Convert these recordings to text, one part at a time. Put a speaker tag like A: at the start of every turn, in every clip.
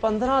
A: 15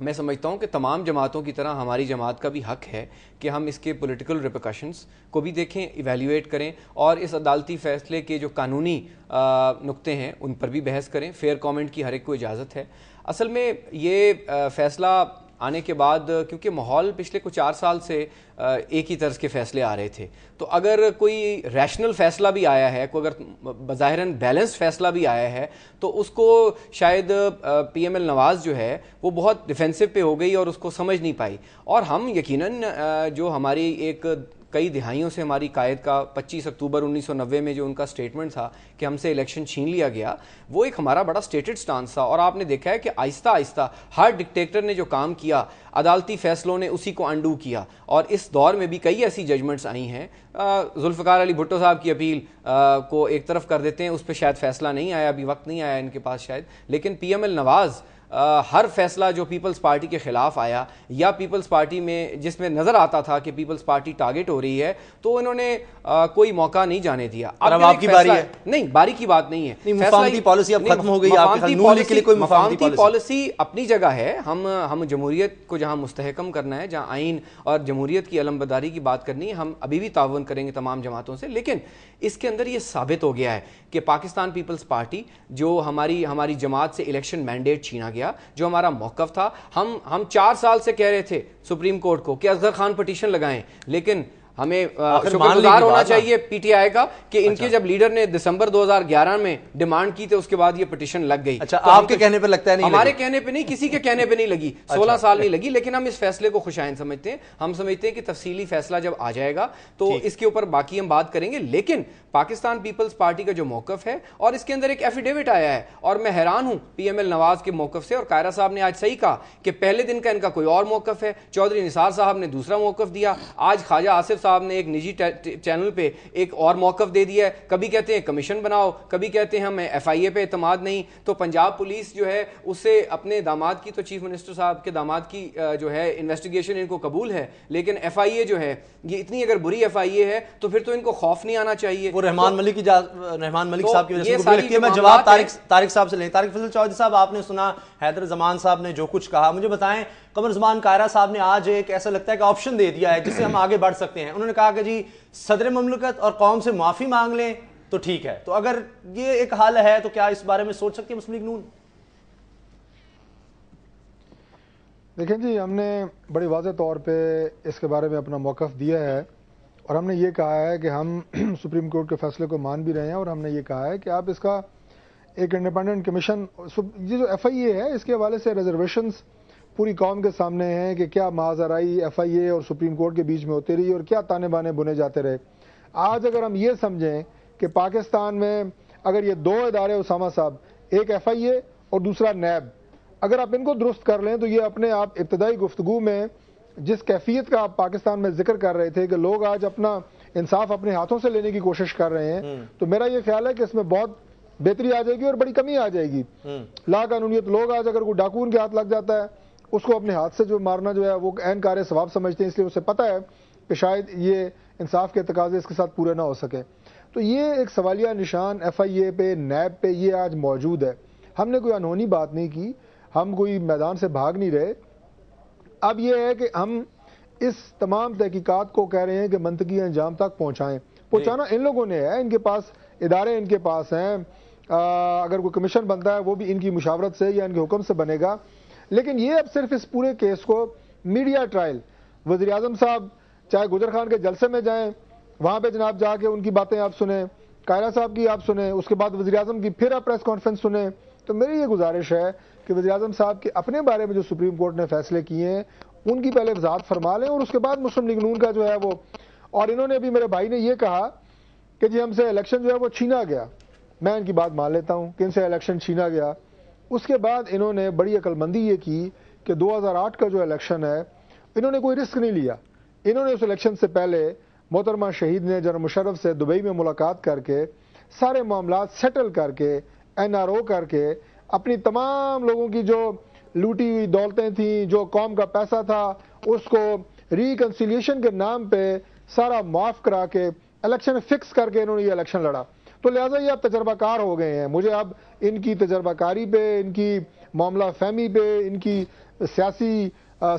B: میں سمجھتا ہوں کہ تمام جماعتوں کی طرح ہماری جماعت کا بھی حق ہے کہ ہم اس کے پولیٹیکل ریپرکشنز کو بھی دیکھیں، ایویلیویٹ کریں، اور اس عدالتی فیصلے کے جو قانونی نقطے ہیں ان پر بھی بحث کریں. فیئر کامنٹ کی ہر ایک کو اجازت ہے. اصل میں یہ فیصلہ آنے کے بعد، کیونکہ ماحول پچھلے کچھ 4 سال سے ایک ہی طرز کے فیصلے آ رہے تھے، تو اگر کوئی ریشنل فیصلہ بھی آیا ہے، کوئی اگر بظاہراً بیلنس فیصلہ بھی آیا ہے، تو اس کو شاید پی ایم ایل نواز جو ہے وہ بہت ڈیفینسو پہ ہو گئی اور اس کو سمجھ نہیں پائی. اور ہم یقیناً جو ہماری ایک کئی دہائیوں سے ہماری قائد کا 25 اکتوبر 1990 میں جو ان کا سٹیٹمنٹ تھا کہ ہم سے الیکشن چھین لیا گیا، وہ ایک ہمارا بڑا سٹیٹڈ سٹانس تھا. اور آپ نے دیکھا ہے کہ آہستہ آہستہ ہر ڈکٹیٹر نے جو کام کیا، عدالتی فیصلوں نے اسی کو انڈو کیا. اور اس دور میں بھی کئی ایسی ججمنٹس آئی ہیں. ذوالفقار علی بھٹو صاحب کی اپیل کو ایک طرف کر دیتے ہیں، اس پہ شاید فیصلہ نہیں آیا، ابھی وقت نہیں آیا ان کے پاس شاید، لیکن پی ایم ایل نواز ہر فیصلہ جو پیپلز پارٹی کے خلاف آیا یا پیپلز پارٹی میں جس میں نظر آتا تھا کہ پیپلز پارٹی ٹارگٹ ہو رہی ہے، تو انہوں نے کوئی موقع نہیں جانے دیا.
A: اب آپ کی باری ہے.
B: نہیں، باری کی بات نہیں ہے.
A: مفاہمتی پالیسی اب ختم ہو گئی.
B: مفاہمتی پالیسی اپنی جگہ ہے. ہم جمہوریت کو جہاں مستحکم کرنا ہے، جہاں آئین اور جمہوریت کی علمبرداری کی بات کرنی ہے، ہم ابھی بھی تعاون کریں گے تمام جماعتوں سے. لیکن اس کے اندر یہ ثابت ہو گیا ہے کہ پاکستان پیپلز پارٹی جو ہماری جماعت سے الیکشن مینڈیٹ چھینا گیا، جو ہمارا موقف تھا، ہم 4 سال سے کہہ رہے تھے سپریم کورٹ کو کہ اصغر خان پٹیشن لگائیں، لیکن ہمیں شکر گزار ہونا چاہیے پی ٹی آئی کا کہ ان کے جب لیڈر نے دسمبر 2011 میں ڈیمانڈ کی تھی، اس کے بعد یہ پٹیشن لگ گئی.
A: اچھا، آپ کے کہنے پہ لگتا ہے نہیں؟
B: ہمارے کہنے پہ نہیں، کسی کے کہنے پہ نہیں لگی. 16 سال نہیں لگی. لیکن ہم اس فیصلے کو خوشائند سمجھتے ہیں. ہم سمجھتے ہیں کہ تفصیلی فیصلہ جب آ جائے گا تو اس کے اوپر باقی ہم بات کریں گے. لیکن پاکستان پیپلز پارٹی کا جو موقف ہے، اور اس کے اندر ایک ایفیڈیوٹ آیا ہے، اور میں حیران ہوں پی ایم ایل نواز کے موقف سے. اور قائرہ صاحب نے آج صحیح کہا کہ پہلے دن کا ان کا کوئی اور موقف ہے، چودھری نثار صاحب نے دوسرا موقف دیا، آج خواجہ آصف صاحب نے ایک نجی چینل پہ ایک اور موقف دے دیا ہے. کبھی کہتے ہیں کمیشن بناؤ، کبھی کہتے ہیں ہمیں ایف آئی اے پہ اعتماد نہیں. تو پنجاب پولیس جو ہے اس سے اپنے داماد کی، تو چیف منسٹر صاحب کے داماد کی جو ہے انویسٹیگیشن ان کو قبول ہے، لیکن ایف آئی اے جو ہے یہ اتنی اگر بری ایف آئی اے ہے تو پھر تو ان کو خوف نہیں آنا چاہیے.
A: وہ رحمان ملک صاحب کی وجہ سے. میں جواب طارق صاحب سے لیں. طارق فضل چودھری صاحب، آپ نے سنا حیدر زمان صاحب نے جو کچھ کہا. مجھے بتائیں، قمر زمان قائرہ صاحب نے آج ایک ایسا لگتا ہے کہ آپشن دے دیا ہے جس سے ہم آگے بڑھ سکتے ہیں. انہوں نے کہا کہ جی صدر مملکت اور قوم سے معافی مانگ لیں تو ٹھیک ہے. تو اگر یہ ایک حل ہے تو کیا اس بارے میں سوچ سکتی ہے مسلم لیگ نون؟
C: دیکھیں جی، ہم نے بڑی واضح طور پہ اس کے بارے میں اپنا موقف دیا ہے، اور ہم نے یہ کہا ہے کہ ہم سپریم کورٹ کے فیصلے کو مان بھی رہے ہیں. اور ہم نے یہ کہا ہے کہ آپ اس کا ایک انڈیپینڈنٹ کمیشن، یہ جو ایف آئی اے ہے اس کے حوالے سے ریزرویشنز پوری قوم کے سامنے ہیں کہ کیا معاذرائی ایف آئی اے اور سپریم کورٹ کے بیچ میں ہوتی رہی اور کیا تانے بانے بنے جاتے رہے. آج اگر ہم یہ سمجھیں کہ پاکستان میں اگر یہ 2 ادارے، اسامہ صاحب، ایک ایف آئی اے اور دوسرا نیب، اگر آپ ان کو درست کر لیں تو یہ اپنے آپ ابتدائی گفتگو میں جس کیفیت کا آپ پاکستان میں ذکر کر رہے تھے کہ لوگ آج اپنا انصاف اپنے ہاتھوں سے لینے کی کوشش کر رہے ہیں، تو میرا یہ خیال ہے کہ اس میں بہت بہتری آ جائے گی اور بڑی کمی آ جائے گی. لا قانونیت، لوگ آج اگر کوئی ڈاکو ان کے ہاتھ لگ جاتا ہے، اس کو اپنے ہاتھ سے جو مارنا جو ہے وہ عین کار ثواب سمجھتے ہیں، اس لیے اسے پتہ ہے کہ شاید یہ انصاف کے تقاضے اس کے ساتھ پورے نہ ہو سکے. تو یہ ایک سوالیہ نشان ایف آئی اے پہ، نیب پہ یہ آج موجود ہے. ہم نے کوئی انہونی بات نہیں کی، ہم کوئی میدان سے بھاگ نہیں رہے. اب یہ ہے کہ ہم اس تمام تحقیقات کو کہہ رہے ہیں کہ منطقی انجام تک پہنچانا ان لوگوں نے ہے. ان کے پاس ادارے، ان کے پاس ہیں. اگر کوئی کمیشن بنتا ہے وہ بھی ان کی مشاورت سے یا ان کے حکم سے بنے گا. لیکن یہ اب صرف اس پورے کیس کو میڈیا ٹرائل، وزیر اعظم صاحب چاہے گجر خان کے جلسے میں جائیں، وہاں پہ جناب جا کے ان کی باتیں آپ سنیں، قائرہ صاحب کی آپ سنیں، اس کے بعد وزیر اعظم کی پھر آپ پریس کانفرنس سنیں. تو میری یہ گزارش ہے کہ وزیر اعظم صاحب کے اپنے بارے میں جو سپریم کورٹ نے فیصلے کیے ہیں ان کی پہلے وضاحت فرما لیں، اور اس کے بعد مسلم لیگ نون کا جو ہے وہ. اور انہوں نے ابھی، میرے بھائی نے یہ کہا کہ جی ہم سے الیکشن جو ہے وہ چھینا گیا. میں ان کی بات مان لیتا ہوں کہ ان سے الیکشن چھینا گیا. اس کے بعد انہوں نے بڑی عقل مندی یہ کی کہ 2008 کا جو الیکشن ہے انہوں نے کوئی رسک نہیں لیا. انہوں نے اس الیکشن سے پہلے محترمہ شہید نے جنرل مشرف سے دبئی میں ملاقات کر کے سارے معاملات سیٹل کر کے، این آر او کر کے، اپنی تمام لوگوں کی جو لوٹی ہوئی دولتیں تھیں، جو قوم کا پیسہ تھا، اس کو ریکنسیلیشن کے نام پہ سارا معاف کرا کے الیکشن فکس کر کے انہوں نے یہ الیکشن لڑا. تو لہٰذا یہ اب تجربہ کار ہو گئے ہیں. مجھے اب ان کی تجربہ کاری پہ، ان کی معاملہ فہمی پہ، ان کی سیاسی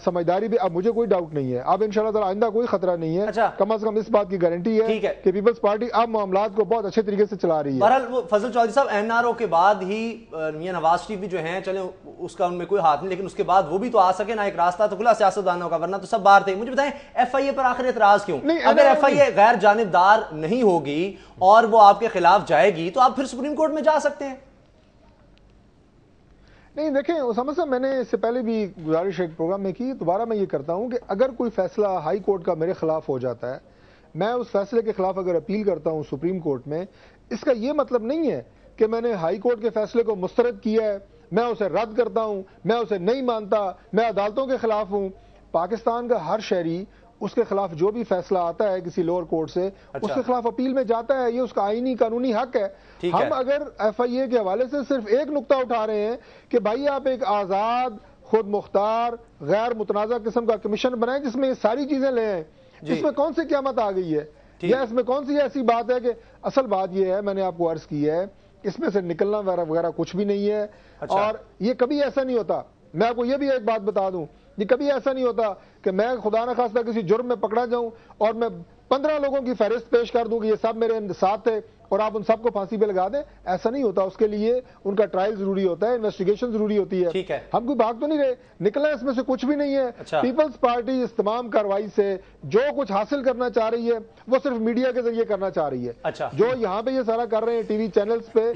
C: سمجھداری پہ اب مجھے کوئی ڈاؤٹ نہیں ہے. اب انشاءاللہ تعالی آئندہ کوئی خطرہ نہیں ہے.
A: اچھا.
C: کم از کم اس بات کی گارنٹی ہے کہ پیپلز پارٹی اب معاملات کو بہت اچھے طریقے سے چلا رہی ہے.
A: بہرحال وہ فضل چودھری صاحب NRO کے بعد ہی میاں نواز شریف بھی جو ہیں چلیں اس کا ان میں کوئی ہاتھ نہیں، لیکن اس کے بعد وہ بھی تو آ سکے نا، ایک راستہ تو کھلا سیاستدانوں کا، ورنہ تو سب باہر تھے. مجھے بتائیں FIA پر آخر اعتراض کیوں؟ اگر FIA غیر جانبدار نہیں ہوگی اور وہ آپ کے خلاف جائے گی تو آپ پھر سپریم کورٹ میں جا سکتے ہیں.
C: نہیں دیکھیں اسامہ صاحب، میں نے اس سے پہلے بھی گزارش ایک پروگرام میں کی، دوبارہ میں یہ کرتا ہوں کہ اگر کوئی فیصلہ ہائی کورٹ کا میرے خلاف ہو جاتا ہے، میں اس فیصلے کے خلاف اگر اپیل کرتا ہوں سپریم کورٹ میں، اس کا یہ مطلب نہیں ہے کہ میں نے ہائی کورٹ کے فیصلے کو مسترد کیا ہے، میں اسے رد کرتا ہوں، میں اسے نہیں مانتا، میں عدالتوں کے خلاف ہوں. پاکستان کا ہر شہری اس کے خلاف جو بھی فیصلہ آتا ہے کسی لوور کورٹ سے، اس کے خلاف اپیل میں جاتا ہے. یہ اس کا آئینی قانونی حق ہے. ہم اگر FIA کے حوالے سے صرف ایک نقطہ اٹھا رہے ہیں کہ بھائی آپ ایک آزاد، خود مختار، غیر متنازع قسم کا کمیشن بنائیں جس میں یہ ساری چیزیں لے آئیں، اس میں کون سی قیامت آ گئی ہے، یا اس میں کون سی ایسی بات ہے کہ اصل بات یہ ہے، میں نے آپ کو عرض کی ہے، اس میں سے نکلنا وغیرہ کچھ بھی نہیں ہے. اور یہ کبھی ایسا نہیں ہوتا. میں آپ کو یہ بھی ایک بات بتا دوں، یہ کبھی ایسا نہیں ہوتا کہ میں خدا نہ خواستہ کسی جرم میں پکڑا جاؤں اور میں 15 لوگوں کی فہرست پیش کر دوں کہ یہ سب میرے ساتھ تھے اور آپ ان سب کو پھانسی پہ لگا دیں. ایسا نہیں ہوتا. اس کے لیے ان کا ٹرائل ضروری ہوتا ہے، انویسٹیگیشن ضروری ہوتی ہے. ہم کوئی بھاگ تو نہیں رہے، نکلا اس میں سے کچھ بھی نہیں ہے. پیپلز پارٹی اس تمام کارروائی سے جو کچھ حاصل کرنا چاہ رہی ہے وہ صرف میڈیا کے ذریعے کرنا چاہ رہی ہے. جو یہاں پہ یہ سارا کر رہے ہیں ٹی وی چینلز پہ،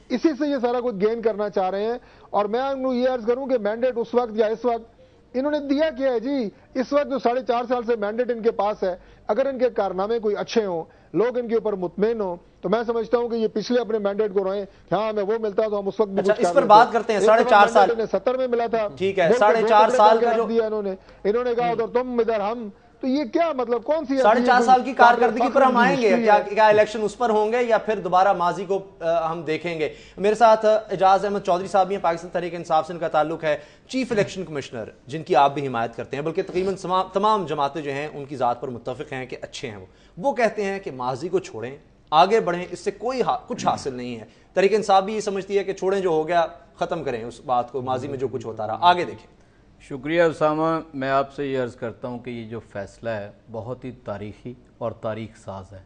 C: اسی سے یہ سارا کچھ گین کرنا چاہ رہے ہیں. اور میں انہوں یہ عرض کروں کہ مینڈیٹ اس وقت یا اس وقت انہوں نے دیا کیا ہے جی. اس وقت جو 4.5 سال سے مینڈیٹ ان کے پاس ہے، اگر ان کے کارنامے کوئی اچھے ہوں، لوگ ان کے اوپر مطمئن ہوں، تو میں سمجھتا ہوں کہ یہ پچھلے اپنے مینڈیٹ کو رہے. ہاں میں وہ ملتا تو ہم اس وقت بھی
A: اس پر بات کرتے ہیں. 4.5 سال
C: 70 میں ملا تھا.
A: ٹھیک ہے، 4.5 سال کا جو
C: انہوں نے کہا ادھر تم ادھر ہم، تو یہ کیا مطلب کون سی
A: 4.5 سال کی کارکردگی پر ہم آئیں گے. کیا الیکشن اس پر ہوں گے یا پھر دوبارہ ماضی کو ہم دیکھیں گے؟ میرے ساتھ اعجاز احمد چودھری صاحب ہیں، پاکستان تحریک انصاف سے ان کا تعلق ہے، چیف الیکشن کمشنر، جن کی آپ بھی حمایت کرتے ہیں، بلکہ تقریباً تمام جماعتیں جو ہیں ان کی ذات پر متفق ہیں کہ اچھے ہیں. وہ کہتے ہیں کہ ماضی کو چھوڑیں، آگے بڑھیں، اس سے کوئی کچھ حاصل نہیں ہے. تحریک انصاف بھی یہ سمجھتی ہے کہ چھوڑیں، جو ہو گیا ختم کریں اس بات کو، ماضی میں جو کچھ ہوتا رہا آگے دیکھیں.
D: شکریہ اسامہ. میں آپ سے یہ عرض کرتا ہوں کہ یہ جو فیصلہ ہے بہت ہی تاریخی اور تاریخ ساز ہے.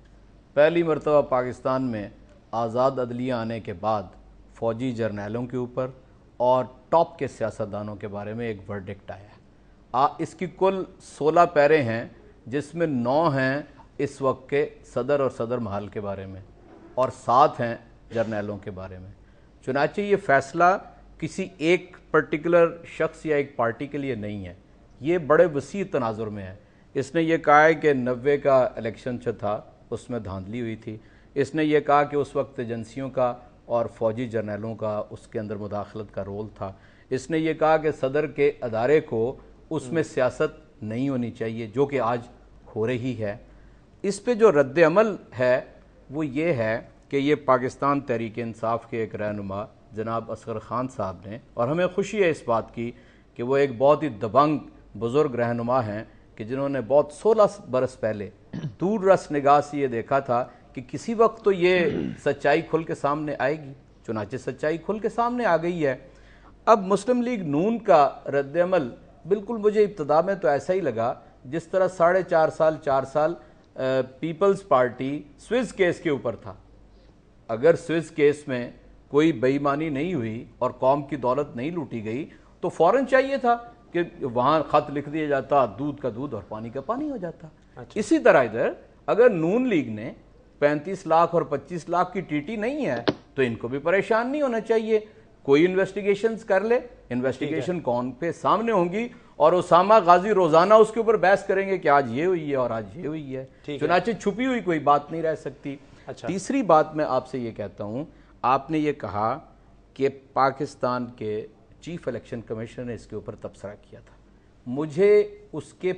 D: پہلی مرتبہ پاکستان میں آزاد عدلیہ آنے کے بعد فوجی جرنیلوں کے اوپر اور ٹاپ کے سیاستدانوں کے بارے میں ایک ورڈکٹ آیا ہے. اس کی کل 16 پیرے ہیں، جس میں 9 ہیں اس وقت کے صدر اور صدر محل کے بارے میں، اور 7 ہیں جرنیلوں کے بارے میں. چنانچہ یہ فیصلہ کسی ایک پرٹیکولر شخص یا ایک پارٹی کے لیے نہیں ہے، یہ بڑے وسیع تناظر میں ہے. اس نے یہ کہا ہے کہ 90 کا الیکشن جو تھا اس میں دھاندلی ہوئی تھی. اس نے یہ کہا کہ اس وقت ایجنسیوں کا اور فوجی جرنیلوں کا اس کے اندر مداخلت کا رول تھا. اس نے یہ کہا کہ صدر کے ادارے کو اس میں سیاست نہیں ہونی چاہیے، جو کہ آج ہو رہی ہے. اس پہ جو رد عمل ہے وہ یہ ہے کہ یہ پاکستان تحریک انصاف کے ایک رہنما جناب اصغر خان صاحب نے، اور ہمیں خوشی ہے اس بات کی کہ وہ ایک بہت ہی دبنگ بزرگ رہنما ہیں کہ جنہوں نے بہت 16 برس پہلے دور رس نگاہ سے یہ دیکھا تھا کہ کسی وقت تو یہ سچائی کھل کے سامنے آئے گی. چنانچہ سچائی کھل کے سامنے آ گئی ہے. اب مسلم لیگ نون کا رد عمل بالکل مجھے ابتدا میں تو ایسا ہی لگا جس طرح 4.5 سال پیپلز پارٹی سوئس کیس کے اوپر تھا. اگر سوئس کیس میں کوئی بے ایمانی نہیں ہوئی اور قوم کی دولت نہیں لوٹی گئی تو فوراً چاہیے تھا کہ وہاں خط لکھ دیا جاتا، دودھ کا دودھ اور پانی کا پانی ہو جاتا. اسی طرح ادھر اگر نون لیگ نے 35 لاکھ اور 25 لاکھ کی ٹی ٹی نہیں ہے تو ان کو بھی پریشان نہیں ہونا چاہیے. کوئی انویسٹیگیشنز کر لے، انویسٹیگیشن کون پہ سامنے ہوں گی اور اسامہ غازی روزانہ اس کے اوپر بحث کریں گے کہ آج یہ ہوئی ہے اور آج یہ ہوئی ہے. چنانچہ چھپی ہوئی کوئی بات نہیں رہ سکتی. تیسری بات میں آپ سے یہ کہتا ہوں، آپ نے یہ کہا کہ پاکستان کے چیف الیکشن کمیشنر نے اس کے اوپر تبصرہ کیا تھا. مجھے اس کے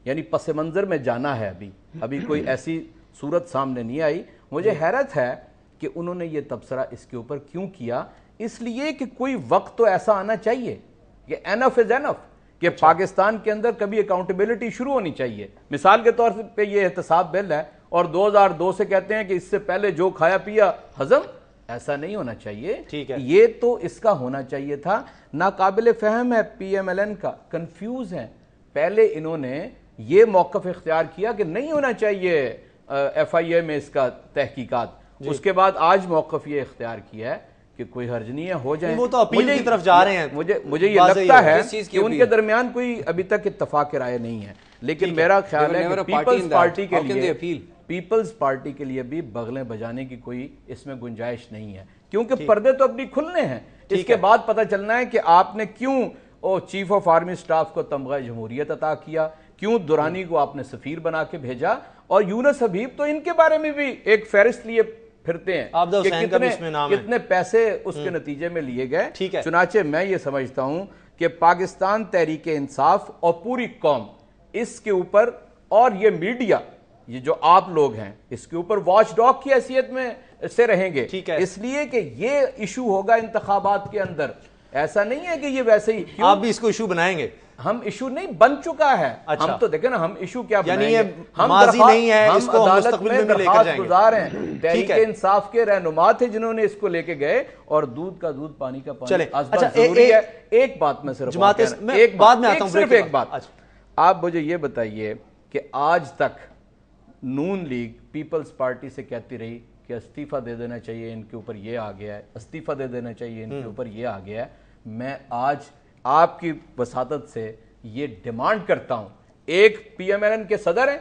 D: یعنی پس منظر میں جانا ہے، ابھی کوئی ایسی صورت سامنے نہیں آئی. مجھے حیرت ہے کہ انہوں نے یہ تبصرہ اس کے اوپر کیوں کیا. اس لیے کہ کوئی وقت تو ایسا آنا چاہیے کہ اینف از اینف، کہ پاکستان کے اندر کبھی اکاؤنٹیبلٹی شروع ہونی چاہیے. مثال کے طور پہ یہ احتساب بل ہے اور 2002 سے کہتے ہیں کہ اس سے پہلے جو کھایا پیا ہضم. ایسا نہیں ہونا چاہیے.
A: ٹھیک ہے.
D: یہ تو اس کا ہونا چاہیے تھا. ناقابل فہم ہے پی ایم ایل این کا, کنفیوز ہیں. پہلے انہوں نے یہ موقف اختیار کیا کہ نہیں ہونا چاہیے ایف آئی اے میں اس کا تحقیقات, اس کے بعد آج موقف یہ اختیار کیا ہے کہ کوئی حرج نہیں ہے, ہو جائیں.
A: وہ تو اپیل کی طرف جا رہے ہیں.
D: مجھے یہ لگتا ہے کہ ان کے درمیان کوئی ابھی تک اتفاق رائے نہیں ہے, لیکن میرا خیال ہے کہ پیپلز پارٹی کے لیے بھی بغلیں بجانے کی کوئی اس میں گنجائش نہیں ہے, کیونکہ پردے تو اپنی کھلنے ہیں. اس کے بعد پتہ چلنا ہے کہ آپ نے کیوں چیف آف آرمی سٹاف کو تمغہ جمہوریت عطا کیا, کیوں دورانی کو آپ نے سفیر بنا کے بھیجا, اور یونس حبیب تو ان کے بارے میں بھی ایک فہرست لیے پھرتے ہیں کہ کتنے پیسے اس کے نتیجے میں لیے گئے. چنانچہ میں یہ سمجھتا ہوں کہ پاکستان تحریک انصاف اور پوری قوم اس کے اوپر, اور یہ میڈیا, یہ جو آپ لوگ ہیں, اس کے اوپر واچ ڈاگ کی حیثیت میں سے رہیں گے, اس لیے کہ یہ ایشو ہوگا انتخابات کے اندر. ایسا نہیں ہے کہ یہ ویسے ہی,
A: آپ بھی اس کو ایشو بنائیں گے.
D: ہم ایشو نہیں, بن چکا ہے. ہم تو دیکھیں نا, ہم ایشو کیا بنائیں گے,
A: ہم ماضی نہیں ہے, اس کو ہم
D: مستقبل میں بھی لے کر جائیں گے. گزار ہیں, تحریک انصاف کے رہنما تھے جنہوں نے اس کو لے کے گئے, اور دودھ کا دودھ پانی کا پانی.
A: اچھا
D: ضروری ہے. ایک بات میں صرف
A: بعد میں آتا ہوں,
D: صرف ایک بات, آپ مجھے یہ بتائیے کہ آج تک نون لیگ پیپلز پارٹی سے کہتی رہی کہ استعفیٰ دے دینا چاہیے, ان کے اوپر یہ آ گیا ہے, استعفیٰ دے دینا چاہیے, ان کے اوپر یہ آ گیا ہے. میں آج آپ کی وساطت سے یہ ڈیمانڈ کرتا ہوں, ایک پی ایم ایل این کے صدر ہیں,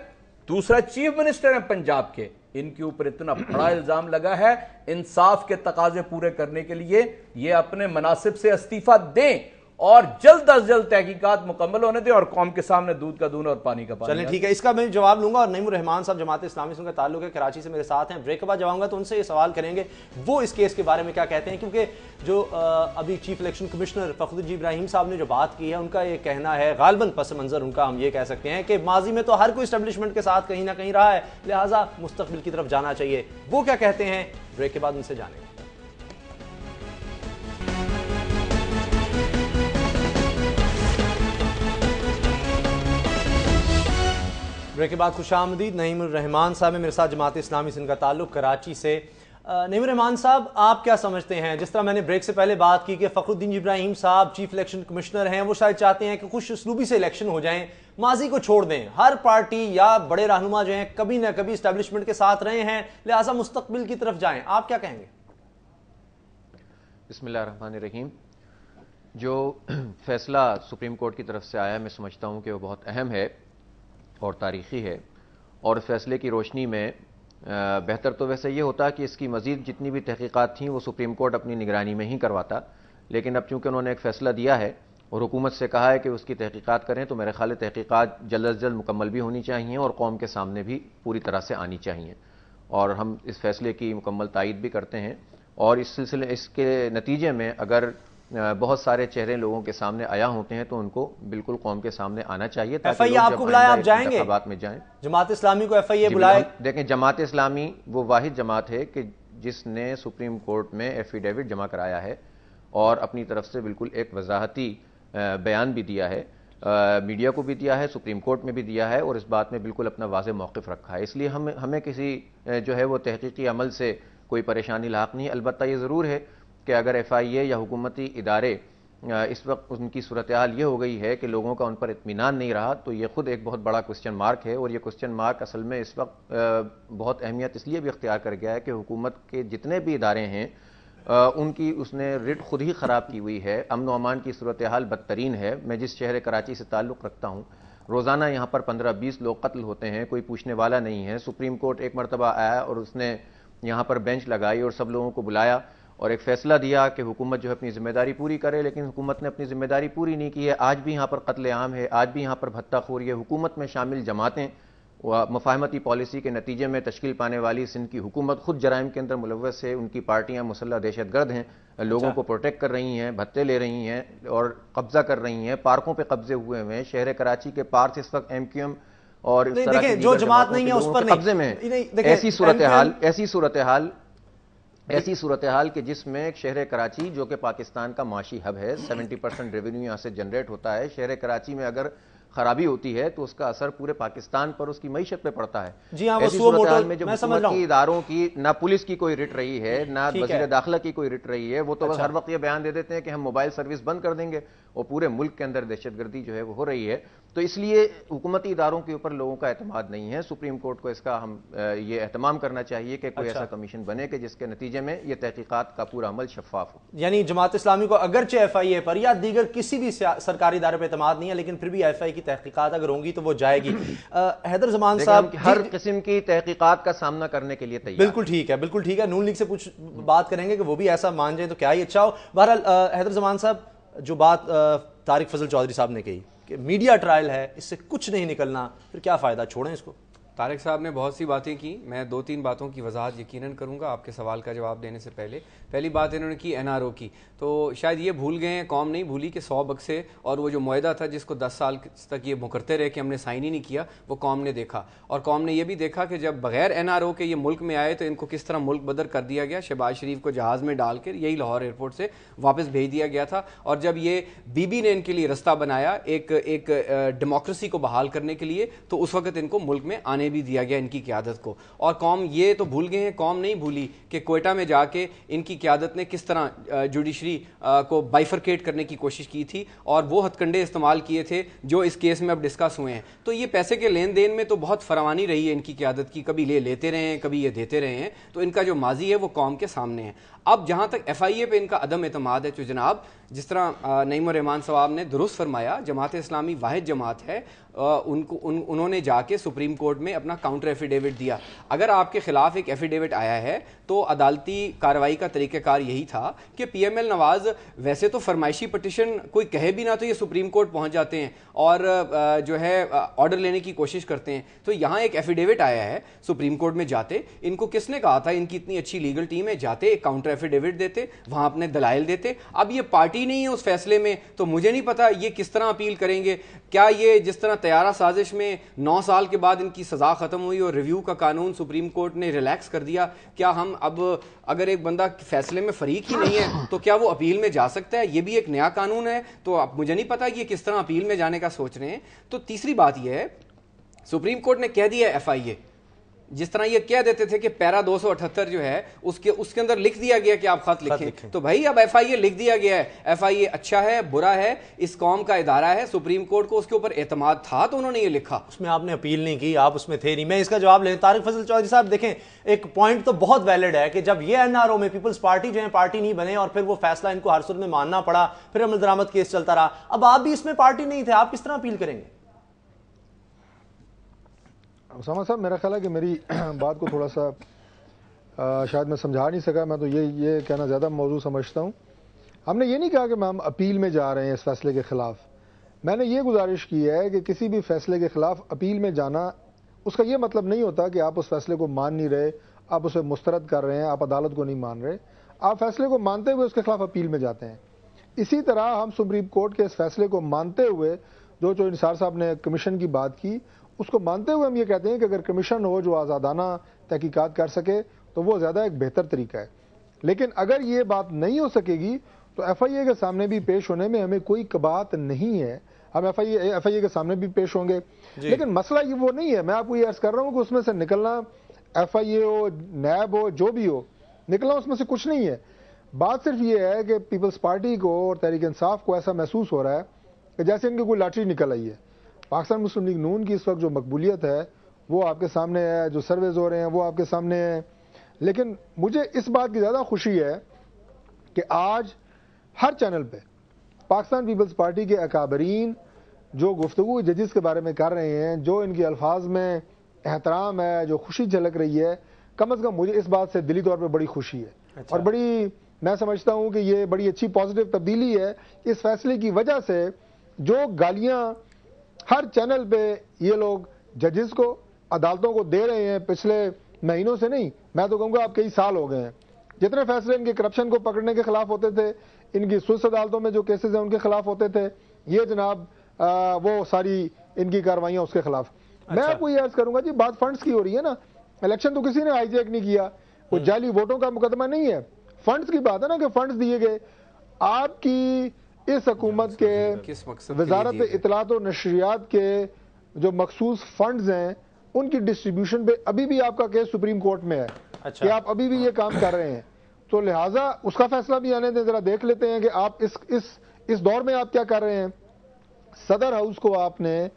D: دوسرا چیف منسٹر ہیں پنجاب کے, ان کے اوپر اتنا بڑا الزام لگا ہے, انصاف کے تقاضے پورے کرنے کے لیے یہ اپنے مناصب سے استعفیٰ دیں, اور جلد از جلد تحقیقات مکمل ہونے دیں, اور قوم کے سامنے دودھ کا دودھ اور پانی کا پانی.
A: چلیں ٹھیک ہے, اس کا میں جواب لوں گا. اور نعیم الرحمان صاحب جماعت اسلامی سے ان کا تعلق ہے, کراچی سے میرے ساتھ ہیں. بریک کے بعد جب آؤں گا تو ان سے یہ سوال کریں گے وہ اس کیس کے بارے میں کیا کہتے ہیں, کیونکہ جو ابھی چیف الیکشن کمشنر فخر الدین ابراہیم صاحب نے جو بات کی ہے, ان کا یہ کہنا ہے, غالباً پس منظر ان کا ہم یہ کہہ سکتے ہیں کہ ماضی میں تو ہر کوئی اسٹیبلشمنٹ کے ساتھ کہیں نہ کہیں رہا ہے, لہٰذا مستقبل کی طرف جانا چاہیے. وہ کیا کہتے ہیں, بریک کے بعد ان سے جانیں گے. بریک کے بعد خوش آمدید. نعیم الرحمان صاحب میرے ساتھ, جماعت اسلامی سے ان کا تعلق, کراچی سے. نعیم الرحمان صاحب, آپ کیا سمجھتے ہیں, جس طرح میں نے بریک سے پہلے بات کی کہ فخر الدین ابراہیم صاحب چیف الیکشن کمشنر ہیں, وہ شاید چاہتے ہیں کہ خوش اسلوبی سے الیکشن ہو جائیں, ماضی کو چھوڑ دیں. ہر پارٹی یا بڑے رہنما جو ہیں کبھی نہ کبھی اسٹیبلشمنٹ کے ساتھ رہے ہیں, لہٰذا مستقبل کی طرف جائیں. آپ کیا کہیں گے؟
E: بسم اللہ الرحمن الرحیم. جو فیصلہ سپریم کورٹ کی طرف سے آیا, میں سمجھتا ہوں کہ وہ بہت اہم ہے اور تاریخی ہے, اور فیصلے کی روشنی میں بہتر تو ویسے یہ ہوتا کہ اس کی مزید جتنی بھی تحقیقات تھیں وہ سپریم کورٹ اپنی نگرانی میں ہی کرواتا, لیکن اب چونکہ انہوں نے ایک فیصلہ دیا ہے اور حکومت سے کہا ہے کہ اس کی تحقیقات کریں, تو میرے خیال ہے تحقیقات جلد از جلد مکمل بھی ہونی چاہیے اور قوم کے سامنے بھی پوری طرح سے آنی چاہیے, اور ہم اس فیصلے کی مکمل تائید بھی کرتے ہیں. اور اس کے نتیجے میں اگر بہت سارے چہرے لوگوں کے سامنے آیا ہوتے ہیں تو ان کو بالکل قوم کے سامنے آنا چاہیے,
A: تاکہ لوگ آپ کو بلائے آپ جائیں گے,
E: انتخابات میں جائیں.
A: جماعت اسلامی کو ایف آئی اے بلائے.
E: دیکھیں, جماعت اسلامی وہ واحد جماعت ہے کہ جس نے سپریم کورٹ میں ایفیڈیوٹ جمع کرایا ہے اور اپنی طرف سے بالکل ایک وضاحتی بیان بھی دیا ہے, میڈیا کو بھی دیا ہے, سپریم کورٹ میں بھی دیا ہے, اور اس بات میں بالکل اپنا واضح موقف رکھا ہے. اس لیے ہمیں کسی جو ہے وہ تحقیقی عمل سے کوئی پریشانی لاحق نہیں. البتہ یہ ضرور ہے کہ اگر ایف آئی اے یا حکومتی ادارے اس وقت ان کی صورتحال یہ ہو گئی ہے کہ لوگوں کا ان پر اطمینان نہیں رہا, تو یہ خود ایک بہت بڑا کوسچن مارک ہے, اور یہ کوسچن مارک اصل میں اس وقت بہت اہمیت اس لیے بھی اختیار کر گیا ہے کہ حکومت کے جتنے بھی ادارے ہیں ان کی اس نے رٹ خود ہی خراب کی ہوئی ہے. امن و امان کی صورتحال بدترین ہے. میں جس شہر کراچی سے تعلق رکھتا ہوں, روزانہ یہاں پر 15-20 لوگ قتل ہوتے ہیں, کوئی پوچھنے والا نہیں ہے. سپریم کورٹ ایک مرتبہ آیا اور اس نے یہاں پر بینچ لگائی اور سب لوگوں کو بلایا اور ایک فیصلہ دیا کہ حکومت جو ہے اپنی ذمہ داری پوری کرے, لیکن حکومت نے اپنی ذمہ داری پوری نہیں کی ہے. آج بھی یہاں پر قتل عام ہے, آج بھی یہاں پر بھتہ خوری ہے. حکومت میں شامل جماعتیں مفاہمتی پالیسی کے نتیجے میں تشکیل پانے والی سندھ کی حکومت خود جرائم کے اندر ملوث ہے. ان کی پارٹیاں مسلح دہشت گرد ہیں, لوگوں کو پروٹیکٹ کر رہی ہیں, بھتے لے رہی ہیں اور قبضہ کر رہی ہیں. پارکوں پہ قبضے ہوئے ہیں. شہر کراچی کے پارک اس وقت ایم کیو ایم اور اس طرح کی
A: جو جماعت نہیں ہے اس پر
E: قبضے میں. ایسی صورتحال کہ جس میں شہر کراچی جو کہ پاکستان کا معاشی ہب ہے, 70% ریونیو یہاں سے جنریٹ ہوتا ہے. شہر کراچی میں اگر خرابی ہوتی ہے تو اس کا اثر پورے پاکستان پر اس کی معیشت پہ پڑتا ہے.
A: جی ہاں،
E: ایسی صورتحال میں جب حکومت کی اداروں کی نہ پولیس کی کوئی رٹ رہی ہے نہ وزیر داخلہ کی کوئی رٹ رہی ہے, وہ تو بس ہر وقت یہ بیان دے دیتے ہیں کہ ہم موبائل سروس بند کر دیں گے, اور پورے ملک کے اندر دہشت گردی جو ہے وہ ہو رہی ہے. تو اس لیے حکومتی اداروں کے اوپر لوگوں کا اعتماد نہیں ہے. سپریم کورٹ کو اس کا ہم یہ اہتمام کرنا چاہیے کہ کوئی ایسا کمیشن بنے کہ جس کے نتیجے میں یہ تحقیقات کا پورا عمل شفاف ہو.
A: یعنی جماعت اسلامی کو اگرچہ ایف آئی اے پر یا دیگر کسی بھی سرکاری ادارے پہ اعتماد نہیں ہے, لیکن پھر بھی ایف آئی کی تحقیقات اگر ہوں گی تو وہ جائے گی. حیدر زمان صاحب,
E: ہر قسم کی تحقیقات کا سامنا کرنے کے لیے تیار.
A: بالکل ٹھیک ہے, بالکل ٹھیک ہے. نون لیگ سے کچھ بات کریں گے کہ وہ بھی ایسا مان جائیں تو کیا ہی اچھا ہو. بہرحال حیدر زمان صاحب, جو بات طارق فضل چودھری صاحب نے کہی کہ میڈیا ٹرائل ہے, اس سے کچھ نہیں نکلنا, پھر کیا فائدہ, چھوڑیں اس کو.
B: طارق صاحب نے بہت سی باتیں کی, میں 2-3 باتوں کی وضاحت یقیناً کروں گا آپ کے سوال کا جواب دینے سے پہلے. پہلی بات انہوں نے کی این آر او کی, تو شاید یہ بھول گئے ہیں, قوم نہیں بھولی کہ 100 بکسے اور وہ جو معاہدہ تھا جس کو 10 سال تک یہ مکرتے رہے کہ ہم نے سائن ہی نہیں کیا, وہ قوم نے دیکھا. اور قوم نے یہ بھی دیکھا کہ جب بغیر این آر او کے یہ ملک میں آئے تو ان کو کس طرح ملک بدر کر دیا گیا. شہباز شریف کو جہاز میں ڈال کر یہی لاہور ایئرپورٹ سے واپس بھیج دیا گیا تھا. اور جب یہ بی بی نے ان کے لیے رستہ بنایا ایک ڈیموکریسی کو بحال کرنے کے لیے, تو اس وقت ان کو ملک میں آنے بھی دیا گیا ان کی قیادت کو. اور قوم یہ تو بھول گئے ہیں, قوم نہیں بھولی کہ کوئٹہ میں جا کے ان کی قیادت نے کس طرح جوڈیشری کو بائیفرکیٹ کرنے کی کوشش کی تھی اور وہ ہتھ کنڈے استعمال کیے تھے جو اس کیس میں اب ڈسکس ہوئے ہیں. تو یہ پیسے کے لین دین میں تو بہت فراوانی رہی ہے ان کی قیادت کی, کبھی لیتے رہے ہیں, کبھی یہ دیتے رہے ہیں. تو ان کا جو ماضی ہے وہ قوم کے سامنے ہے. اب جہاں تک ایف آئی اے پہ ان کا عدم اعتماد ہے, تو جناب جس طرح نعیم الرحمان صاحب نے درست فرمایا, جماعت اسلامی واحد جماعت ہے, انہوں نے جا کے سپریم کورٹ میں اپنا کاؤنٹر ایفیڈیوٹ دیا. اگر آپ کے خلاف ایک ایفیڈیوٹ آیا ہے تو عدالتی کارروائی کا طریقہ کار یہی تھا کہ پی ایم ایل نواز ویسے تو فرمائشی پٹیشن کوئی کہے بھی نہ تو یہ سپریم کورٹ پہنچ جاتے ہیں اور جو ہے آرڈر لینے کی کوشش کرتے ہیں. تو یہاں ایک ایفیڈیوٹ آیا ہے, سپریم کورٹ میں جاتے, ان کو کس نے کہا تھا, ان کی اتنی اچھی لیگل ٹیم ہے, جاتے ایک کاؤنٹر ایفیڈیوٹ دیتے, وہاں اپنے دلائل دیتے. اب یہ پارٹی نہیں ہے اس فیصلے میں, تو مجھے نہیں پتا یہ کس طرح اپیل کریں گے. کیا یہ جس طرح طیارہ سازش میں 9 سال کے بعد ان کی سزا ختم ہوئی اور ریویو کا قانون سپریم کورٹ نے ریلیکس کر دیا, کیا ہم اب اگر ایک بندہ فیصلے میں فریق ہی نہیں ہے تو کیا وہ اپیل میں جا سکتا ہے؟ یہ بھی ایک نیا قانون ہے, تو اب مجھے نہیں پتا یہ کس طرح اپیل میں جانے کا سوچ رہے ہیں. تو تیسری بات یہ ہے, سپریم کورٹ نے کہہ دیا ایف آئی اے, جس طرح یہ کہہ دیتے تھے کہ پیرا 278 جو ہے اس کے اندر لکھ دیا گیا کہ آپ خط لکھیں, تو بھائی اب ایف آئی اے لکھ دیا گیا ہے. ایف آئی اے اچھا ہے برا ہے, اس قوم کا ادارہ ہے, سپریم کورٹ کو اس کے اوپر اعتماد تھا تو انہوں نے یہ لکھا.
A: اس میں آپ نے اپیل نہیں کی, آپ اس میں تھے نہیں. میں اس کا جواب لیں. طارق فضل چودھری صاحب دیکھیں, ایک پوائنٹ تو بہت ویلڈ ہے کہ جب یہ این آر او میں پیپلز پارٹی جو ہے پارٹی نہیں بنے اور پھر وہ فیصلہ ان کو ہر صورت میں ماننا پڑا, پھر عمل درآمد کیس چلتا رہا, اب آپ بھی اس میں پارٹی نہیں تھے, آپ کس طرح اپیل کریں گے؟
C: اسامہ صاحب, میرا خیال ہے کہ میری بات کو تھوڑا سا شاید میں سمجھا نہیں سکا. میں تو یہ کہنا زیادہ موضوع سمجھتا ہوں. ہم نے یہ نہیں کہا کہ ہم اپیل میں جا رہے ہیں اس فیصلے کے خلاف. میں نے یہ گزارش کی ہے کہ کسی بھی فیصلے کے خلاف اپیل میں جانا, اس کا یہ مطلب نہیں ہوتا کہ آپ اس فیصلے کو مان نہیں رہے, آپ اسے مسترد کر رہے ہیں, آپ عدالت کو نہیں مان رہے. آپ فیصلے کو مانتے ہوئے اس کے خلاف اپیل میں جاتے ہیں. اسی طرح ہم سپریم کورٹ کے اس فیصلے کو مانتے ہوئے, جو انصار صاحب نے کمیشن کی بات کی, اس کو مانتے ہوئے ہم یہ کہتے ہیں کہ اگر کمیشن ہو جو آزادانہ تحقیقات کر سکے تو وہ زیادہ ایک بہتر طریقہ ہے. لیکن اگر یہ بات نہیں ہو سکے گی تو ایف آئی اے کے سامنے بھی پیش ہونے میں ہمیں کوئی قباحت نہیں ہے. ہم ایف آئی اے کے سامنے بھی پیش ہوں گے, لیکن مسئلہ یہ وہ نہیں ہے. میں آپ کو یہ عرض کر رہا ہوں کہ اس میں سے نکلنا, ایف آئی اے ہو, نیب ہو, جو بھی ہو, نکلنا اس میں سے کچھ نہیں ہے. بات صرف یہ ہے کہ پیپلز پارٹی کو اور تحریک انصاف کو ایسا محسوس ہو رہا ہے کہ جیسے ان کی کوئی لاٹری نکل آئی ہے. پاکستان مسلم لیگ نون کی اس وقت جو مقبولیت ہے وہ آپ کے سامنے ہے, جو سرویز ہو رہے ہیں وہ آپ کے سامنے ہیں. لیکن مجھے اس بات کی زیادہ خوشی ہے کہ آج ہر چینل پہ پاکستان پیپلز پارٹی کے اکابرین جو گفتگو ججز کے بارے میں کر رہے ہیں, جو ان کے الفاظ میں احترام ہے, جو خوشی جھلک رہی ہے, کم از کم مجھے اس بات سے دلی طور پہ بڑی خوشی ہے. اور بڑی میں سمجھتا ہوں کہ یہ بڑی اچھی پازیٹیو تبدیلی ہے. اس فیصلے کی وجہ سے جو گالیاں ہر چینل پہ یہ لوگ ججز کو, عدالتوں کو دے رہے ہیں پچھلے مہینوں سے نہیں, میں تو کہوں گا اب کئی سال ہو گئے ہیں, جتنے فیصلے ان کے کرپشن کو پکڑنے کے خلاف ہوتے تھے, ان کی سوئس عدالتوں میں جو کیسز ہیں ان کے خلاف ہوتے تھے, یہ جناب وہ ساری ان کی کاروائیاں اس کے خلاف. میں آپ کو یہ عرض کروں گا جی, بات فنڈز کی ہو رہی ہے نا, الیکشن تو کسی نے ہائی جیک نہیں کیا, کوئی جعلی ووٹوں کا مقدمہ نہیں ہے, فنڈز کی بات ہے نا کہ فنڈز دیے گئے. آپ کی اس حکومت کے
B: کس مقصد کے لیے
C: وزارت
B: دیے گئے؟
C: اطلاعات و نشریات کے جو مخصوص فنڈز ہیں ان کی ڈسٹریبیوشن پہ ابھی بھی آپ کا کیس سپریم کورٹ میں ہے
A: اچھا۔
C: کہ آپ ابھی بھی یہ کام کر رہے ہیں، تو لہٰذا اس کا فیصلہ بھی آنے دیں، ذرا دیکھ لیتے ہیں کہ آپ اس دور میں آپ کیا کر رہے ہیں۔ صدر ہاؤس کو آپ نے،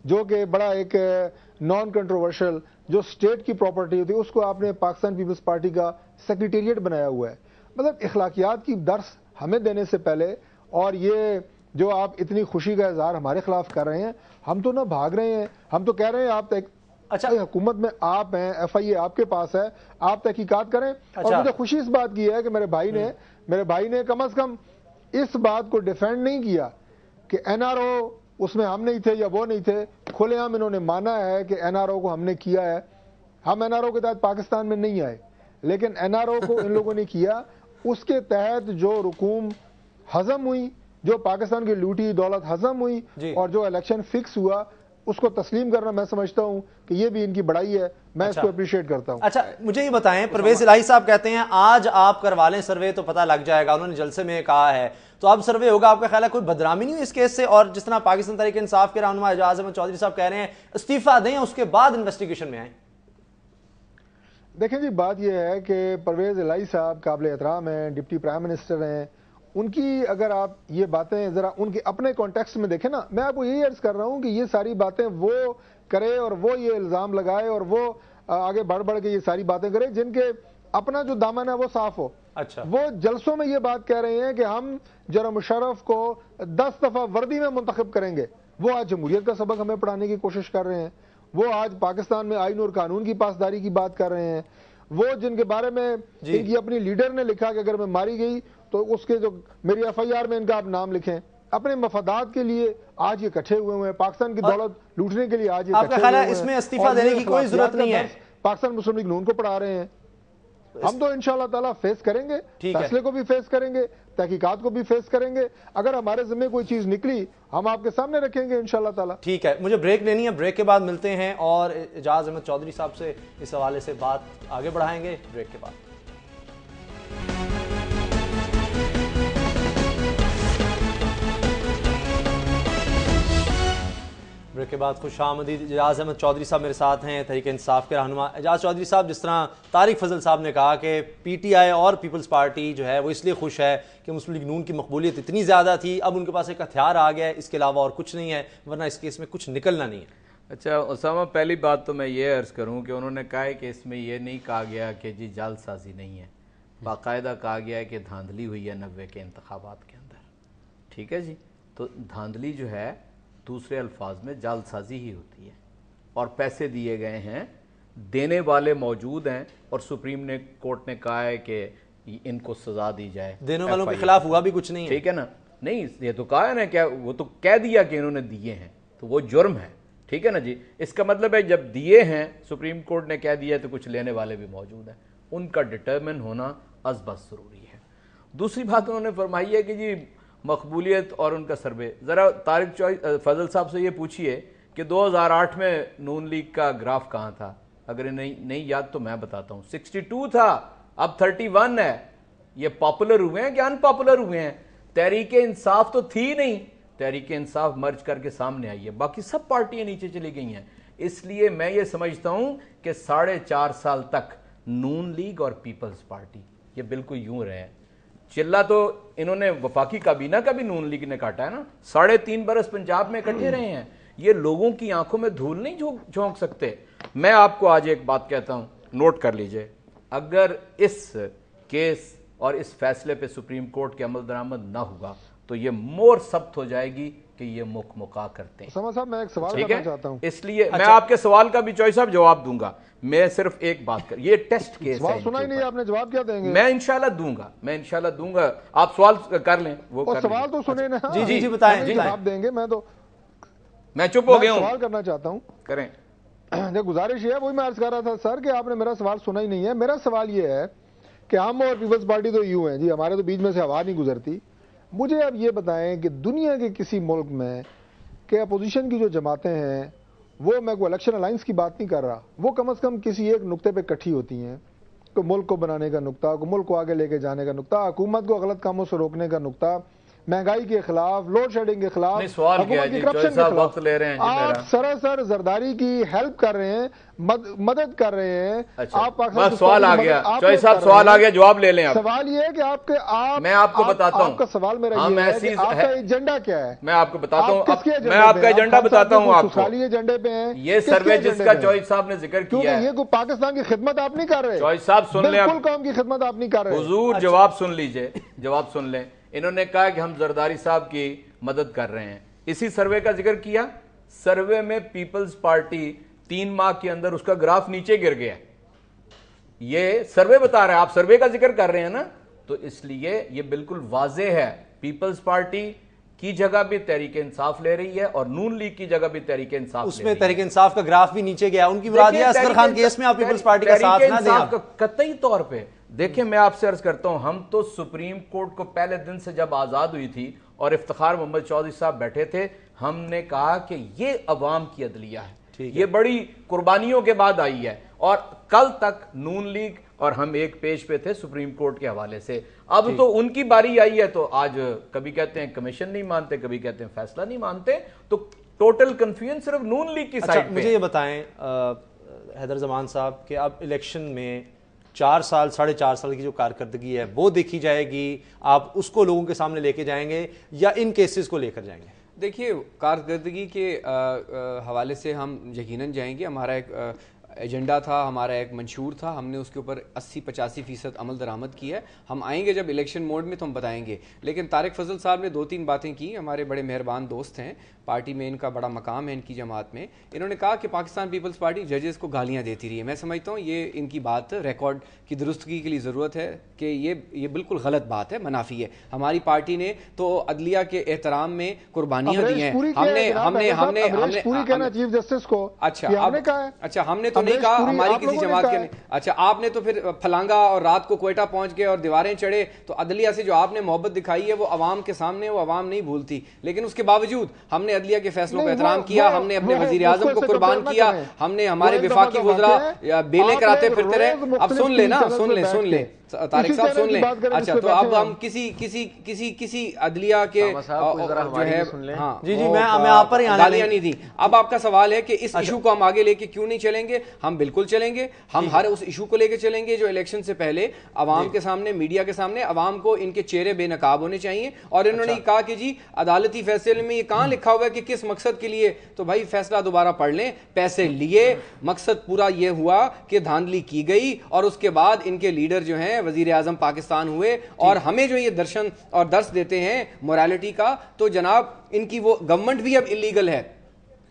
C: جو کہ بڑا ایک نان کنٹروورشل جو اسٹیٹ کی پراپرٹی ہوتی ہے، اس کو آپ نے پاکستان پیپلز پارٹی کا سیکریٹریٹ بنایا ہوا ہے۔ مطلب اخلاقیات کی درس ہمیں دینے سے پہلے، اور یہ جو آپ اتنی خوشی کا اظہار ہمارے خلاف کر رہے ہیں، ہم تو نہ بھاگ رہے ہیں، ہم تو کہہ رہے ہیں آپ
A: اچھا
C: حکومت میں آپ ہیں، ایف آئی اے آپ کے پاس ہے، آپ تحقیقات کریں۔ اور مجھے خوشی اس بات کی ہے کہ میرے بھائی نے کم از کم اس بات کو ڈیفینڈ نہیں کیا کہ این آر او اس میں ہم نہیں تھے یا وہ نہیں تھے، کھلے عام انہوں نے مانا ہے کہ این آر او کو ہم نے کیا ہے۔ ہم این آر او کے تحت پاکستان میں نہیں آئے، لیکن این آر او کو ان لوگوں نے کیا، اس کے تحت جو رقوم ہضم ہوئی، جو پاکستان کی لوٹی دولت ہضم ہوئی،
A: جی۔
C: اور جو الیکشن فکس ہوا، اس کو تسلیم کرنا میں سمجھتا ہوں کہ یہ بھی ان کی بڑائی ہے، میں اس کو اپریشیٹ کرتا ہوں۔
A: اچھا مجھے یہ بتائیں، پرویز الہی صاحب کہتے ہیں آج آپ کروا لیں سروے تو پتہ لگ جائے گا، انہوں نے جلسے میں کہا ہے، تو اب سروے ہوگا، آپ کا خیال ہے کوئی بدنامی نہیں ہوئی اس کیس سے؟ اور جس طرح پاکستان تحریک انصاف کے رہنما اعجاز احمد چودھری صاحب کہہ رہے ہیں استعفیٰ دیں اس کے بعد انویسٹیگیشن میں آئیں۔
C: دیکھیں جی، بات یہ ہے کہ پرویز الہی صاحب قابل احترام ہیں، ڈپٹی پرائم منسٹر ہیں، ان کی اگر آپ یہ باتیں ذرا ان کے اپنے کانٹیکسٹ میں دیکھیں نا، میں آپ کو یہی عرض کر رہا ہوں کہ یہ ساری باتیں وہ کرے اور وہ یہ الزام لگائے اور وہ آگے بڑھ کے یہ ساری باتیں کرے جن کے اپنا جو دامن ہے وہ صاف ہو۔
A: اچھا
C: وہ جلسوں میں یہ بات کہہ رہے ہیں کہ ہم جنرل مشرف کو 10 دفعہ وردی میں منتخب کریں گے، وہ آج جمہوریت کا سبق ہمیں پڑھانے کی کوشش کر رہے ہیں، وہ آج پاکستان میں آئین اور قانون کی پاسداری کی بات کر رہے ہیں، وہ جن کے بارے میں ان کی اپنی لیڈر نے لکھا کہ اگر میں ماری گئی تو اس کے جو میری ایف آئی آر میں ان کا آپ نام لکھیں، اپنے مفادات کے لیے آج یہ اکٹھے ہوئے ہیں، پاکستان کی دولت لوٹنے کے لیے آج یہ
A: آپ
C: اکٹھے
A: کا خیال ہے
C: ہوئے ہیں،
A: اس میں استعفیٰ
C: اور
A: دینے
C: یہ
A: کی کوئی ضرورت
C: اخلاقیات
A: نہیں
C: کا
A: ہے؟
C: درس پاکستان مسلم لیگ نون کو پڑھا رہے ہیں۔ ہم تو انشاءاللہ تعالیٰ فیس کریں گے، فیصلے کو بھی فیس کریں گے، تحقیقات کو بھی فیس کریں گے، اگر ہمارے ذمہ کوئی چیز نکلی ہم آپ کے سامنے رکھیں گے انشاءاللہ تعالیٰ۔
A: ٹھیک ہے، مجھے بریک لینی ہے، بریک کے بعد ملتے ہیں اور اعجاز احمد چودھری صاحب سے اس حوالے سے بات آگے بڑھائیں گے بریک کے بعد۔ بریک کے بعد خوش آمدید، اعجاز احمد چودھری صاحب میرے ساتھ ہیں، تحریک انصاف کے رہنما۔ اعجاز چودھری صاحب، جس طرح طارق فضل صاحب نے کہا کہ پی ٹی آئی اور پیپلز پارٹی جو ہے وہ اس لیے خوش ہے کہ مسلم لیگ نون کی مقبولیت اتنی زیادہ تھی، اب ان کے پاس ایک ہتھیار آ گیا ہے، اس کے علاوہ اور کچھ نہیں ہے، ورنہ اس کیس میں کچھ نکلنا نہیں ہے۔
D: اچھا اسامہ، پہلی بات تو میں یہ عرض کروں کہ انہوں نے کہا ہے کہ اس میں یہ نہیں کہا گیا کہ جی جعل سازی نہیں ہے، باقاعدہ کہا گیا ہے کہ دھاندلی ہوئی ہے 90 کے انتخابات کے اندر، ٹھیک ہے جی؟ تو دھاندلی جو ہے دوسرے الفاظ میں جعل سازی ہی ہوتی ہے، اور پیسے دیے گئے ہیں، دینے والے موجود ہیں، اور سپریم کورٹ نے کہا ہے کہ ان کو سزا دی جائے۔
A: دینے والوں کے خلاف ہوا بھی کچھ نہیں ہے،
D: ٹھیک ہے نا؟ نہیں، یہ تو کہا ہے نا، کیا وہ تو کہہ دیا کہ انہوں نے دیے ہیں، تو وہ جرم ہے، ٹھیک ہے نا جی؟ اس کا مطلب ہے جب دیے ہیں، سپریم کورٹ نے کہہ دیا ہے، تو کچھ لینے والے بھی موجود ہیں، ان کا ڈٹرمن ہونا از بس ضروری ہے۔ دوسری بات انہوں نے فرمائی ہے کہ جی مقبولیت اور ان کا سروے، ذرا طارق فضل صاحب سے یہ پوچھئے کہ 2008 میں نون لیگ کا گراف کہاں تھا؟ اگر نہیں یاد تو میں بتاتا ہوں، 62 تھا، اب 31 ہے۔ یہ پاپولر ہوئے ہیں کہ ان پاپولر ہوئے ہیں؟ تحریک انصاف تو تھی نہیں، تحریک انصاف مرج کر کے سامنے آئی ہے، باقی سب پارٹیاں نیچے چلی گئی ہیں۔ اس لیے میں یہ سمجھتا ہوں کہ 4.5 سال تک نون لیگ اور پیپلز پارٹی یہ بالکل یوں رہے ہیں۔ چلا تو انہوں نے وفاقی کابینہ کا بھی نون لیگ نے کاٹا ہے نا، 3.5 برس پنجاب میں اکٹھے رہے ہیں، یہ لوگوں کی آنکھوں میں دھول نہیں جھونک سکتے۔ میں آپ کو آج ایک بات کہتا ہوں، نوٹ کر لیجئے، اگر اس کیس اور اس فیصلے پہ سپریم کورٹ کے عمل درآمد نہ ہوگا تو یہ مور ثبت ہو جائے گی کہ یہ مکا کرتے ہیں۔
C: اسامہ صاحب، میں ایک سوال
D: ٹھیک
C: کرنا
D: ہے،
C: چاہتا ہوں۔
D: اس لیے میں آپ کے سوال کا بھی چوائس صاحب جواب دوں گا، میں صرف ایک بات کر، یہ ٹیسٹ کیس ہے،
C: سوال سنا ہی نہیں، آپ نے جواب کیا دیں گے؟
D: میں انشاءاللہ دوں گا، آپ سوال کر لیں، وہ
C: اور
D: کر
C: سوال تو سنیں نا۔
A: جی بتائیں،
C: ہمیں جواب دیں گے، میں تو
D: میں چپ ہو گیا ہوں،
C: سوال کرنا چاہتا ہوں۔
D: کریں۔
C: جو گزارش ہے وہی میں عرض کر رہا تھا سر کہ آپ نے میرا سوال سنا ہی نہیں ہے۔ میرا سوال یہ ہے کہ ہم اور پیپلز پارٹی تو یوں ہیں جی، ہمارے تو بیچ میں سے ہوا نہیں گزرتی۔ مجھے اب یہ بتائیں کہ دنیا کے کسی ملک میں کہ اپوزیشن کی جو جماعتیں ہیں وہ، میں کوئی الیکشن الائنس کی بات نہیں کر رہا، وہ کم از کم کسی ایک نقطے پہ اکٹھی ہوتی ہیں، کوئی ملک کو بنانے کا نقطہ، کوئی ملک کو آگے لے کے جانے کا نقطہ، حکومت کو غلط کاموں سے روکنے کا نقطہ، مہنگائی کے خلاف، لوڈ شیڈنگ کے خلاف،
D: نہیں سوال کیا ہے جی چوہے صاحب وقت لے رہے ہیں جی میرا،
C: آپ سراسر زرداری کی ہیلپ کر رہے ہیں، مدد کر رہے ہیں. آپ
D: بس سوال آ گیا چوہے صاحب، سوال آ گیا، جواب لے لیں آپ.
C: سوال یہ ہے کہ
D: میں آپ کو بتاتا ہوں،
C: آپ کا سوال میرا یہ ہے کہ آپ کا ایجنڈا کیا ہے؟
D: میں آپ کو بتاتا ہوں، میں آپ کا ایجنڈا بتاتا ہوں آپ کو.
C: ایجنڈے پہ ہیں
D: یہ سروے جس کا چوہے صاحب نے ذکر کیا ہے،
C: یہ کوئی پاکستان کی خدمت آپ نہیں کر رہے.
D: چوہے صاحب سن لیں،
C: بالکل قوم کی خدمت آپ نہیں کر رہے.
D: حضور جواب سن لیجئے، جواب سن لیں. انہوں نے کہا کہ ہم زرداری صاحب کی مدد کر رہے ہیں. اسی سروے کا ذکر کیا، سروے میں پیپلز پارٹی 3 ماہ کے اندر اس کا گراف نیچے گر گیا. یہ سروے بتا رہا ہے، آپ سروے کا ذکر کر رہے ہیں نا، تو اس لیے یہ بالکل واضح ہے. پیپلز پارٹی کی جگہ بھی تحریک انصاف لے رہی ہے اور نون لیگ کی جگہ بھی تحریک انصاف لے رہی ہے.
A: اس میں تحریک انصاف کا گراف بھی نیچے گیا. ان کی مراد یہ اصغر خان کیس میں آپ پیپلز پارٹی کا ساتھ نہ دیں.
D: قطعی طور پہ دیکھیں، میں آپ سے عرض کرتا ہوں، ہم تو سپریم کورٹ کو پہلے دن سے جب آزاد ہوئی تھی اور افتخار محمد چودھری صاحب بیٹھے تھے، ہم نے کہا کہ یہ عوام کی عدلیہ ہے، یہ بڑی قربانیوں کے بعد آئی ہے. اور کل تک نون لیگ اور ہم ایک پیج پہ تھے سپریم کورٹ کے حوالے سے. اب تو ان کی باری آئی ہے، تو آج کبھی کہتے ہیں کمیشن نہیں مانتے، کبھی کہتے ہیں فیصلہ نہیں مانتے. تو ٹوٹل کنفیوژن صرف نون لیگ کی سائڈ پہ.
A: مجھے یہ بتائیں حیدر زمان صاحب کہ اب الیکشن میں 4 سال 4.5 سال کی جو کارکردگی ہے وہ دیکھی جائے گی، آپ اس کو لوگوں کے سامنے لے کے جائیں گے یا ان کیسز کو لے کر جائیں گے؟
B: دیکھیے، کارکردگی کے حوالے سے ہم یقیناً جائیں گے. ہمارا ایک ایجنڈا تھا، ہمارا ایک منشور تھا، ہم نے اس کے اوپر 80-85% عمل درآمد کی ہے. ہم آئیں گے جب الیکشن موڈ میں تو ہم بتائیں گے. لیکن طارق فضل صاحب نے 2-3 باتیں کی. ہمارے بڑے مہربان دوست ہیں، پارٹی میں ان کا بڑا مقام ہے، ان کی جماعت میں. انہوں نے کہا کہ پاکستان پیپلز پارٹی ججز کو گالیاں دیتی رہی ہے. میں سمجھتا ہوں یہ ان کی بات ریکارڈ کی درستگی کے لیے ضرورت ہے کہ یہ بالکل غلط بات ہے، منافی ہے. ہماری پارٹی نے تو عدلیہ کے احترام میں قربانیاں دی ہیں.
C: چیف جسٹس کو
B: اچھا ہم نے تو نہیں کہا ہماری کسی جماعت کے نہیں. اچھا آپ نے تو پھر پھلانگا اور رات کو کوئٹہ پہنچ گئے اور دیواریں چڑھے. تو عدلیہ سے جو آپ نے محبت دکھائی ہے وہ عوام کے سامنے وہ عوام نہیں بھولتی. لیکن اس کے باوجود ہم نے عدلیہ کے فیصلوں کا احترام کیا، ہم نے اپنے وزیر اعظم کو قربان کیا، ہم نے ہمارے وفاقی وزراء بیلیں کراتے پھرتے رہے. اب سن لیں نا، سن لیں طارق صاحب، سن لیں. اچھا تو اب ہم کسی عدلیہ کے جو ہے
A: جی میں آپ پر
B: گالیاں نہیں دی. اب آپ کا سوال ہے کہ اس ایشو کو ہم آگے لے کے کیوں نہیں چلیں گے؟ ہم بالکل چلیں گے. ہم ہر اس ایشو کو لے کے چلیں گے جو الیکشن سے پہلے عوام کے سامنے، میڈیا کے سامنے عوام کو ان کے چہرے بے نقاب ہونے چاہیے. اور انہوں نے کہا کہ جی عدالتی فیصلے میں یہ کہاں لکھا ہوا ہے کہ کس مقصد کے لیے؟ تو بھائی فیصلہ دوبارہ پڑھ لیں. پیسے لیے، مقصد پورا یہ ہوا کہ دھاندلی کی گئی اور اس کے بعد ان کے لیڈر جو ہیں وزیر اعظم پاکستان ہوئے اور ہمیں جو یہ درشن اور درس دیتے ہیں موریلٹی کا. تو جناب ان کی وہ گورنمنٹ بھی اب انلیگل ہے.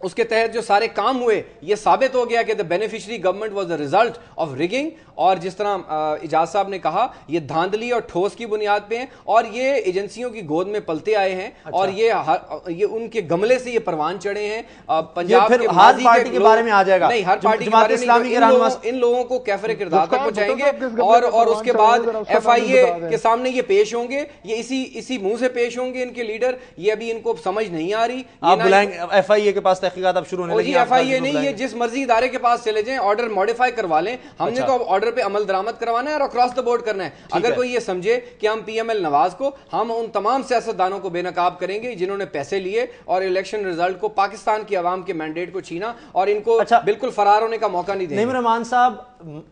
B: اس کے تحت جو سارے کام ہوئے یہ ثابت ہو گیا کہ the beneficiary government was the result of rigging. اور جس طرح اجاز صاحب نے کہا یہ دھاندلی اور ٹھوس کی بنیاد پہ ہیں اور یہ ایجنسیوں کی گود میں پلتے آئے ہیں. اور یہ ان کے گملے سے یہ پروان چڑھے ہیں. پنجاب کے
A: ہر پارٹی کے بارے میں آ جائے گا،
B: نہیں ہر پارٹی کے بارے میں ان لوگوں کو کیفر کردار تک پہنچائیں گے اور اس کے بعد ایف آئی اے کے سامنے یہ پیش ہوں گے. یہ اسی منہ سے پیش ہوں گے ان کے لیڈر. یہ ابھی ان کو سمجھ نہیں آ رہی.
A: آپ بلائیں ایف آئی اے کے پاس تحقیقات اب شروع ہونے لگی.
B: ایف آئی اے نہیں، یہ جس مرضی ادارے کے پاس چلے جائیں، آرڈر ماڈیفائی کروا لیں. ہم نے تو اب آرڈر پہ عمل درآمد کروانا ہے اور اکراس دا بورڈ کرنا ہے. اگر کوئی یہ سمجھے کہ ہم پی ایم ایل نواز کو، ہم ان تمام سیاستدانوں کو بے نقاب کریں گے جنہوں نے پیسے لیے اور الیکشن رزلٹ کو، پاکستان کی عوام کے مینڈیٹ کو چھینا اور ان کو بالکل فرار ہونے کا موقع نہیں دیں گے.
A: نعیم رحمان صاحب،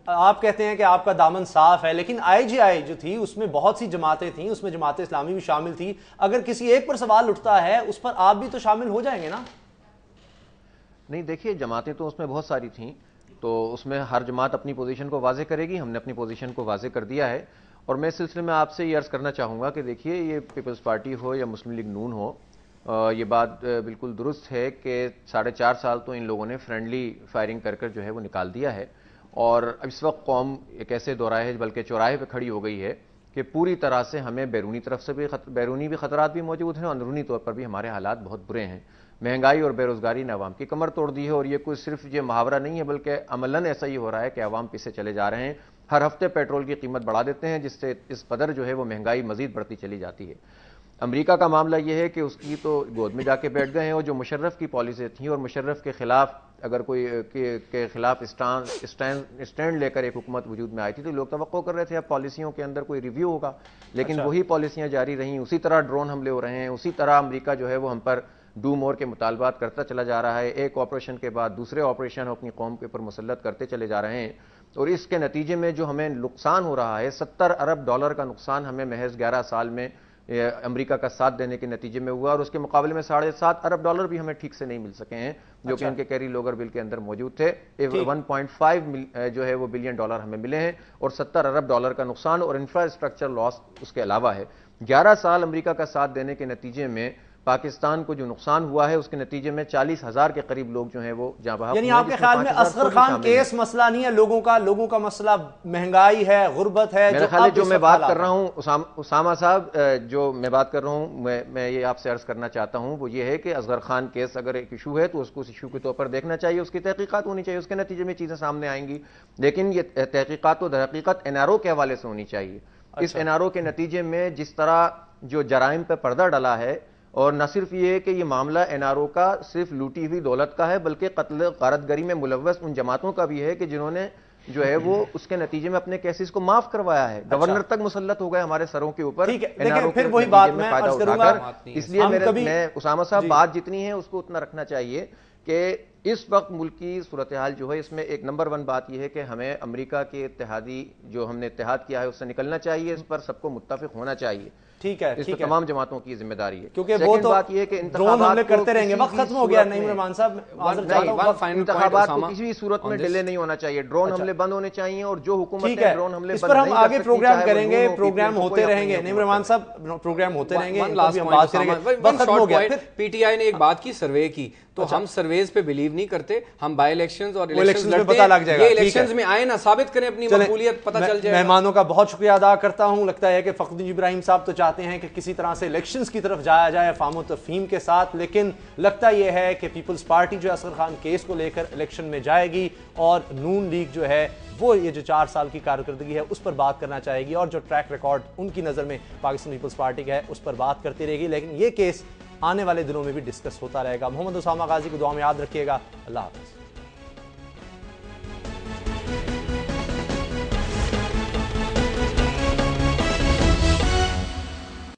A: آپ کہتے ہیں کہ آپ کا دامن صاف ہے، لیکن آئی جی آئی جو تھی اس میں بہت سی جماعتیں تھیں، اس میں جماعت اسلامی بھی شامل تھی. اگر کسی ایک پر سوال اٹھتا ہے اس پر آپ بھی تو شامل ہو جائیں گے نا؟
E: نہیں دیکھیے، جماعتیں تو اس میں بہت ساری تھیں، تو اس میں ہر جماعت اپنی پوزیشن کو واضح کرے گی. ہم نے اپنی پوزیشن کو واضح کر دیا ہے. اور میں اس سلسلے میں آپ سے یہ عرض کرنا چاہوں گا کہ دیکھیے، یہ پیپلز پارٹی ہو یا مسلم لیگ نون ہو، یہ بات بالکل درست ہے کہ 4.5 سال تو ان لوگوں نے فرینڈلی فائرنگ کر کر جو ہے وہ نکال دیا ہے. اور اس وقت قوم ایک ایسے دوراہے بلکہ چوراہے پہ کھڑی ہو گئی ہے کہ پوری طرح سے ہمیں بیرونی طرف سے بھی بیرونی بھی خطرات بھی موجود ہیں، اندرونی طور پر بھی ہمارے حالات بہت برے ہیں. مہنگائی اور بے روزگاری نے عوام کی کمر توڑ دی ہے. اور یہ کوئی صرف یہ محاورہ نہیں ہے بلکہ عملاً ایسا ہی ہو رہا ہے کہ عوام پیچھے چلے جا رہے ہیں. ہر ہفتے پیٹرول کی قیمت بڑھا دیتے ہیں جس سے اس قدر جو ہے وہ مہنگائی مزید بڑھتی چلی جاتی ہے. امریکہ کا معاملہ یہ ہے کہ اس کی تو گود میں جا کے بیٹھ گئے ہیں، اور جو مشرف کی پالیسی تھیں اور مشرف کے خلاف اگر کوئی کے خلاف اسٹینڈ لے کر ایک حکومت وجود میں آئی تھی تو لوگ توقع کر رہے تھے اب پالیسیوں کے اندر کوئی ریویو ہوگا، لیکن وہی پالیسیاں جاری رہیں، اسی طرح ڈرون حملے ہو رہے ہیں، اسی طرح امریکہ جو ہے وہ ہم پر ڈو مور کے مطالبات کرتا چلا جا رہا ہے، ایک آپریشن کے بعد دوسرے آپریشن اپنی قوم کے اوپر مسلط کرتے چلے جا رہے ہیں، اور اس کے نتیجے میں جو ہمیں نقصان ہو رہا ہے $70 ارب کا نقصان ہمیں محض 11 سال میں امریکہ کا ساتھ دینے کے نتیجے میں ہوا، اور اس کے مقابلے میں $7.5 ارب بھی ہمیں ٹھیک سے نہیں مل سکے ہیں جو کہ ان کے کیری لوگر بل کے اندر موجود تھے۔ 1.5 جو ہے وہ بلین ڈالر ہمیں ملے ہیں، اور $70 ارب کا نقصان اور انفراسٹرکچر لاس اس کے علاوہ ہے۔ 11 سال امریکہ کا ساتھ دینے کے نتیجے میں پاکستان کو جو نقصان ہوا ہے اس کے نتیجے میں 40,000 کے قریب لوگ جو ہیں وہ جہاں بحق،
A: یعنی آپ کے خیال میں اصغر خان کیس مسئلہ نہیں ہے لوگوں کا مسئلہ مہنگائی ہے، غربت ہے؟
E: میرا خیال ہے جو میں بات کر رہا ہوں اسامہ صاحب، جو میں بات کر رہا ہوں میں یہ آپ سے عرض کرنا چاہتا ہوں وہ یہ ہے کہ اصغر خان کیس اگر ایک ایشو ہے تو اس کو اس ایشو کے طور پر دیکھنا چاہیے، اس کی تحقیقات ہونی چاہیے، اس کے نتیجے میں چیزیں سامنے آئیں گی، لیکن یہ تحقیقات تو در حقیقت NRO کے حوالے سے ہونی چاہیے۔ اس NRO کے نتیجے میں جس طرح جو جرائم پہ پردہ ڈلا ہے، اور نہ صرف یہ کہ یہ معاملہ NRO کا صرف لوٹی ہوئی دولت کا ہے بلکہ قتل غارت گری میں ملوث ان جماعتوں کا بھی ہے کہ جنہوں نے جو ہے وہ اس کے نتیجے میں اپنے کیسز کو معاف کروایا ہے، گورنر تک مسلط ہو گئے ہمارے سروں کے اوپر NRO
A: پھر وہی بات میں عرض کروں گا،
E: اس لیے میں اسامہ صاحب بات جتنی ہے اس کو اتنا رکھنا چاہیے کہ اس وقت ملک کی صورتحال جو ہے اس میں ایک نمبر 1 بات یہ ہے کہ ہمیں امریکہ کے اتحادی جو ہم نے اتحاد کیا ہے اس سے نکلنا چاہیے، اس پر سب کو متفق ہونا چاہیے،
A: ٹھیک ہے،
E: اس پر تمام جماعتوں کی ذمہ داری ہے،
A: کیونکہ وہ تو
E: بات یہ ہے کہ
A: ڈرون حملے کرتے رہیں گے، وقت ختم ہو گیا نعیم الرحمان صاحب،
E: انتخابات کو کسی بھی صورت میں ڈیلے نہیں ہونا چاہیے، ڈرون حملے بند ہونے چاہیے، اور جو حکومت
A: ٹھیک ہے
E: ڈرون حملے
A: اس
E: بند
A: پر ہم
E: نہیں
A: آگے
E: کر سکتی،
A: پروگرام
E: چاہے وہ
A: کریں گے،
E: نون ہو،
A: پروگرام ہوتے رہیں گے، نعیم الرحمان صاحب پروگرام ہوتے رہیں گے، بات کریں گے، وقت ختم ہو گیا۔
B: PTI نے ایک بات کی سروے کی تو ہم سرویز پہ بلیو نہیں کرتے، ہم بائی الیکشنز اور
A: الیکشنز میں پتہ لگ جائے گا،
B: یہ الیکشنز میں آئے نا ثابت کریں اپنی مقبولیت، پتہ چل جائے گا۔
A: مہمانوں کا بہت شکریہ ادا کرتا ہوں، لگتا ہے کہ فخر ابراہیم صاحب تو چاہتے ہیں کہ کسی طرح سے الیکشنز کی طرف جایا جائے فہم و تفہیم کے ساتھ، لیکن لگتا یہ ہے کہ پیپلز پارٹی جو اصغر خان کیس کو لے کر الیکشن میں جائے گی، اور نون لیگ جو ہے وہ یہ جو 4 سال کی کارکردگی ہے اس پر بات کرنا چاہے گی، اور جو ٹریک ریکارڈ ان کی نظر میں پاکستان پیپلز پارٹی کا ہے اس پر بات کرتی رہے گی، لیکن یہ کیس آنے والے دنوں میں بھی ڈسکس ہوتا رہے گا۔ محمد اسامہ غازی کو دعا میں یاد رکھیے گا، اللہ حافظ۔